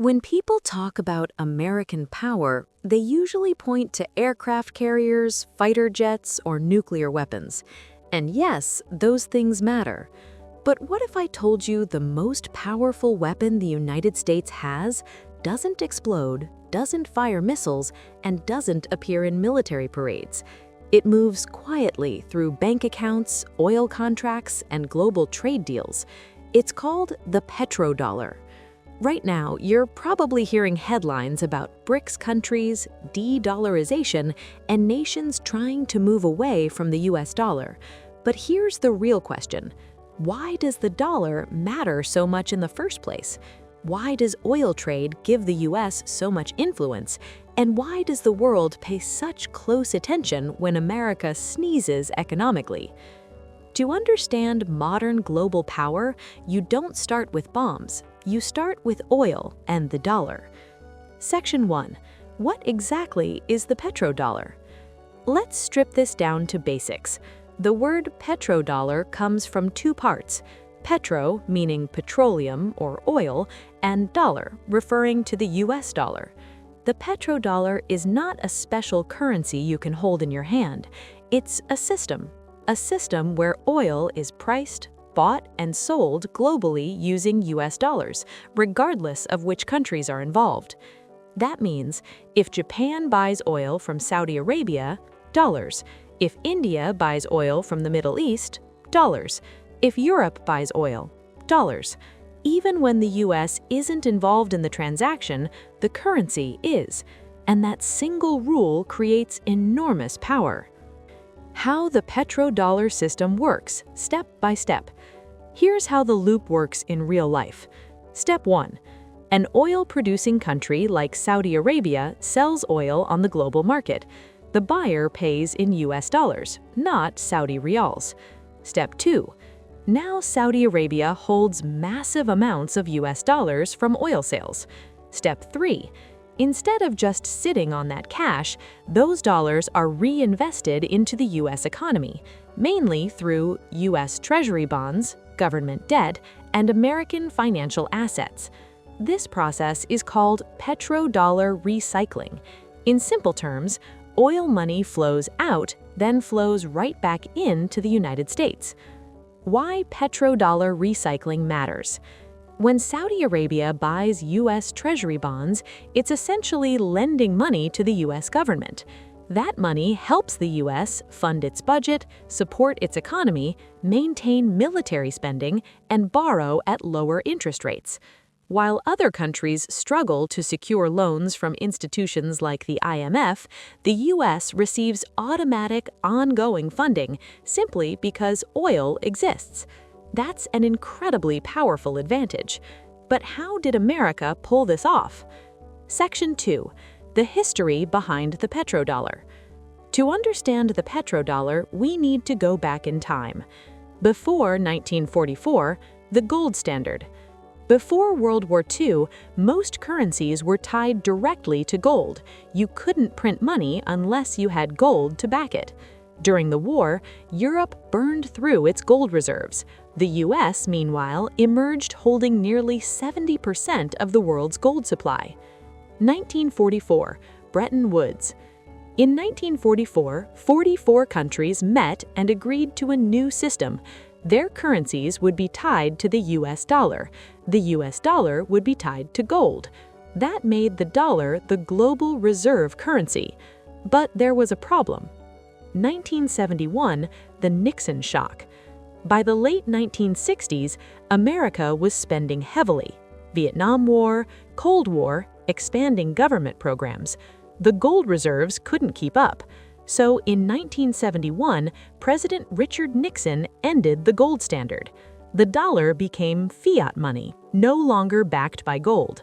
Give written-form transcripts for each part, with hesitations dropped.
When people talk about American power, they usually point to aircraft carriers, fighter jets, or nuclear weapons. And yes, those things matter. But what if I told you the most powerful weapon the United States has doesn't explode, doesn't fire missiles, and doesn't appear in military parades? It moves quietly through bank accounts, oil contracts, and global trade deals. It's called the petrodollar. Right now, you're probably hearing headlines about BRICS countries, de-dollarization, and nations trying to move away from the US dollar. But here's the real question. Why does the dollar matter so much in the first place? Why does oil trade give the US so much influence? And why does the world pay such close attention when America sneezes economically? To understand modern global power, you don't start with bombs. You start with oil and the dollar. Section 1. What exactly is the petrodollar? Let's strip this down to basics. The word petrodollar comes from two parts: petro, meaning petroleum or oil, and dollar, referring to the US dollar. The petrodollar is not a special currency you can hold in your hand. It's a system where oil is priced, bought, and sold globally using US dollars, regardless of which countries are involved. That means if Japan buys oil from Saudi Arabia, dollars. If India buys oil from the Middle East, dollars. If Europe buys oil, dollars. Even when the US isn't involved in the transaction, the currency is. And that single rule creates enormous power. How the petrodollar system works, step by step. Here's how the loop works in real life. Step 1. An oil-producing country like Saudi Arabia sells oil on the global market. The buyer pays in US dollars, not Saudi riyals. Step 2. Now Saudi Arabia holds massive amounts of US dollars from oil sales. Step 3. Instead of just sitting on that cash, those dollars are reinvested into the US economy, mainly through US Treasury bonds, government debt, and American financial assets. This process is called petrodollar recycling. In simple terms, oil money flows out, then flows right back into the United States. Why petrodollar recycling matters? When Saudi Arabia buys US Treasury bonds, it's essentially lending money to the US government. That money helps the US fund its budget, support its economy, maintain military spending, and borrow at lower interest rates. While other countries struggle to secure loans from institutions like the IMF, the US receives automatic, ongoing funding simply because oil exists. That's an incredibly powerful advantage. But how did America pull this off? Section 2. The history behind the petrodollar. To understand the petrodollar, we need to go back in time. Before 1944, the gold standard. Before World War II, most currencies were tied directly to gold. You couldn't print money unless you had gold to back it. During the war, Europe burned through its gold reserves. The US, meanwhile, emerged holding nearly 70% of the world's gold supply. 1944, Bretton Woods. In 1944, 44 countries met and agreed to a new system. Their currencies would be tied to the US dollar. The US dollar would be tied to gold. That made the dollar the global reserve currency. But there was a problem. 1971, the Nixon shock. By the late 1960s, America was spending heavily. Vietnam War, Cold War, expanding government programs. The gold reserves couldn't keep up. So in 1971, President Richard Nixon ended the gold standard. The dollar became fiat money, no longer backed by gold.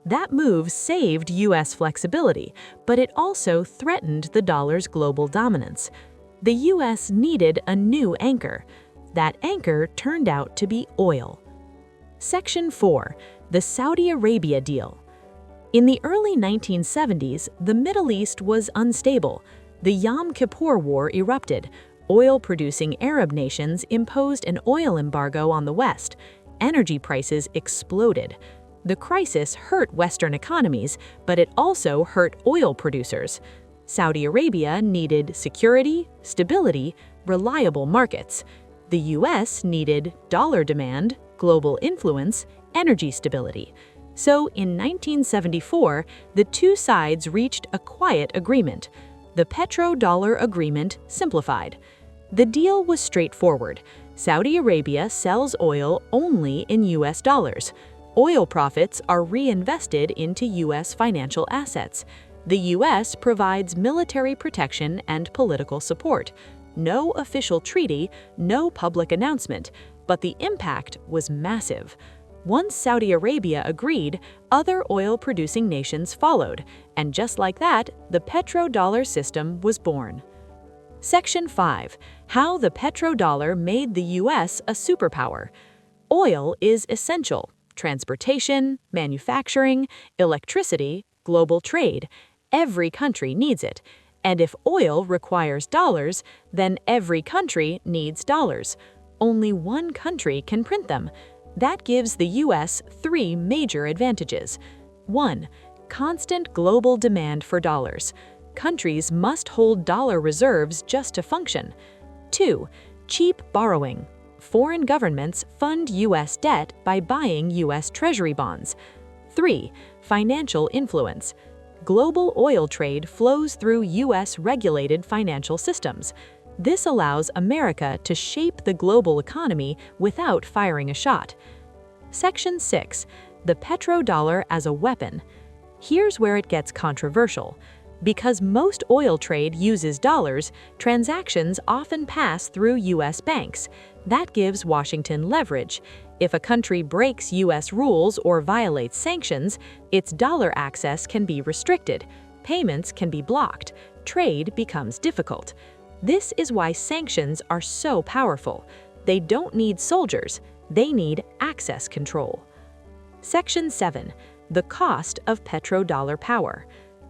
That move saved US flexibility, but it also threatened the dollar's global dominance. The US needed a new anchor. That anchor turned out to be oil. Section 4. The Saudi Arabia deal. In the early 1970s, the Middle East was unstable. The Yom Kippur War erupted. Oil-producing Arab nations imposed an oil embargo on the West. Energy prices exploded. The crisis hurt Western economies, but it also hurt oil producers. Saudi Arabia needed security, stability, reliable markets. The US needed dollar demand, global influence, energy stability. So in 1974, the two sides reached a quiet agreement. The Petrodollar Agreement simplified. The deal was straightforward. Saudi Arabia sells oil only in US dollars. Oil profits are reinvested into US financial assets. The US provides military protection and political support. No official treaty, no public announcement, but the impact was massive. Once Saudi Arabia agreed, other oil-producing nations followed, and just like that, the petrodollar system was born. Section 5. How the petrodollar made the US a superpower. Oil is essential. Transportation, manufacturing, electricity, global trade. Every country needs it. And if oil requires dollars, then every country needs dollars. Only one country can print them. That gives the US three major advantages. 1. Constant global demand for dollars. Countries must hold dollar reserves just to function. 2. Cheap borrowing. Foreign governments fund US debt by buying US Treasury bonds. 3. Financial influence. Global oil trade flows through US-regulated financial systems. This allows America to shape the global economy without firing a shot. Section 6. The petrodollar as a weapon. Here's where it gets controversial. Because most oil trade uses dollars, transactions often pass through US banks. That gives Washington leverage. If a country breaks US rules or violates sanctions, its dollar access can be restricted, payments can be blocked, trade becomes difficult. This is why sanctions are so powerful. They don't need soldiers, they need access control. Section 7. The cost of petrodollar power.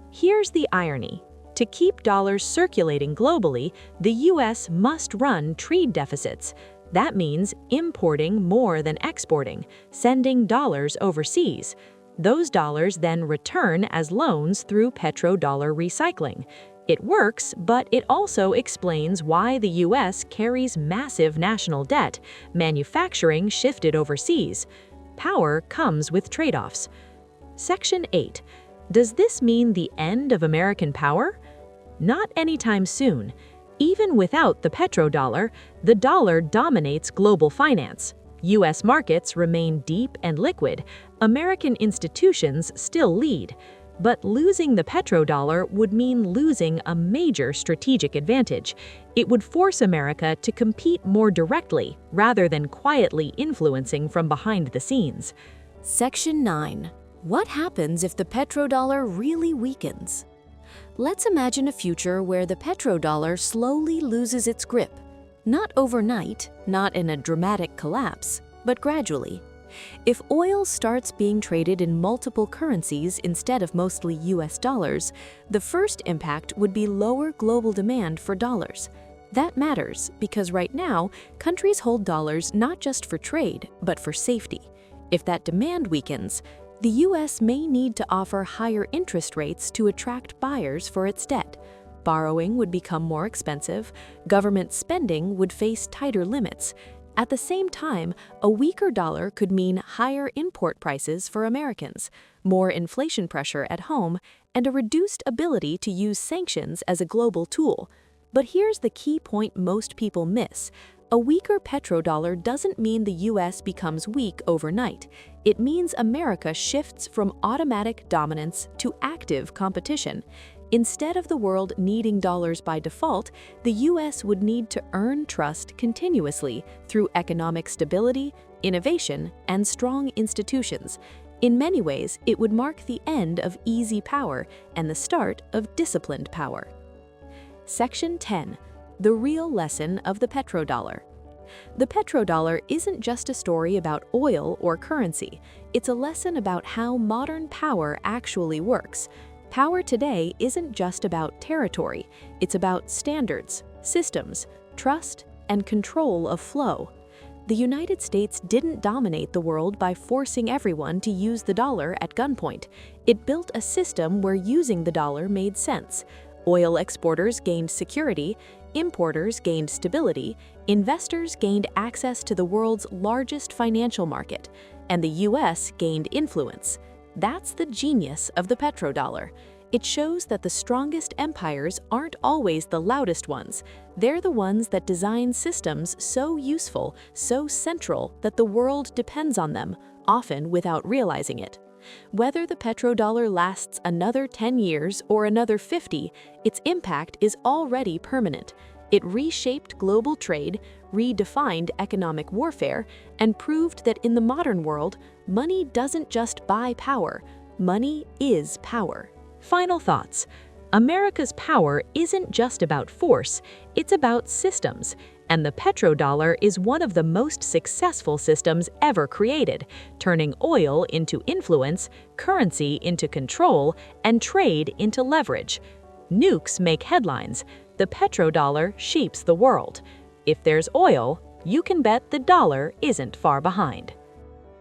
Here's the irony. To keep dollars circulating globally, the US must run trade deficits. That means importing more than exporting, sending dollars overseas. Those dollars then return as loans through petrodollar recycling. It works, but it also explains why the US carries massive national debt, manufacturing shifted overseas. Power comes with trade-offs. Section 8. Does this mean the end of American power? Not anytime soon. Even without the petrodollar, the dollar dominates global finance. US markets remain deep and liquid. American institutions still lead. But losing the petrodollar would mean losing a major strategic advantage. It would force America to compete more directly rather than quietly influencing from behind the scenes. Section 9. What happens if the petrodollar really weakens? Let's imagine a future where the petrodollar slowly loses its grip. Not overnight, not in a dramatic collapse, but gradually. If oil starts being traded in multiple currencies instead of mostly US dollars, the first impact would be lower global demand for dollars. That matters because right now, countries hold dollars not just for trade, but for safety. If that demand weakens, the US may need to offer higher interest rates to attract buyers for its debt. Borrowing would become more expensive, government spending would face tighter limits. At the same time, a weaker dollar could mean higher import prices for Americans, more inflation pressure at home, and a reduced ability to use sanctions as a global tool. But here's the key point most people miss. A weaker petrodollar doesn't mean the US becomes weak overnight. It means America shifts from automatic dominance to active competition. Instead of the world needing dollars by default, the US would need to earn trust continuously through economic stability, innovation, and strong institutions. In many ways, it would mark the end of easy power and the start of disciplined power. Section 10. The real lesson of the petrodollar. The petrodollar isn't just a story about oil or currency. It's a lesson about how modern power actually works. Power today isn't just about territory. It's about standards, systems, trust, and control of flow. The United States didn't dominate the world by forcing everyone to use the dollar at gunpoint. It built a system where using the dollar made sense. Oil exporters gained security, importers gained stability, investors gained access to the world's largest financial market, and the US gained influence. That's the genius of the petrodollar. It shows that the strongest empires aren't always the loudest ones. They're the ones that design systems so useful, so central that the world depends on them, often without realizing it. Whether the petrodollar lasts another 10 years or another 50, its impact is already permanent. It reshaped global trade, redefined economic warfare, and proved that in the modern world, money doesn't just buy power, money is power. Final thoughts. America's power isn't just about force, it's about systems, and the petrodollar is one of the most successful systems ever created, turning oil into influence, currency into control, and trade into leverage. Nukes make headlines. The petrodollar shapes the world. If there's oil, you can bet the dollar isn't far behind.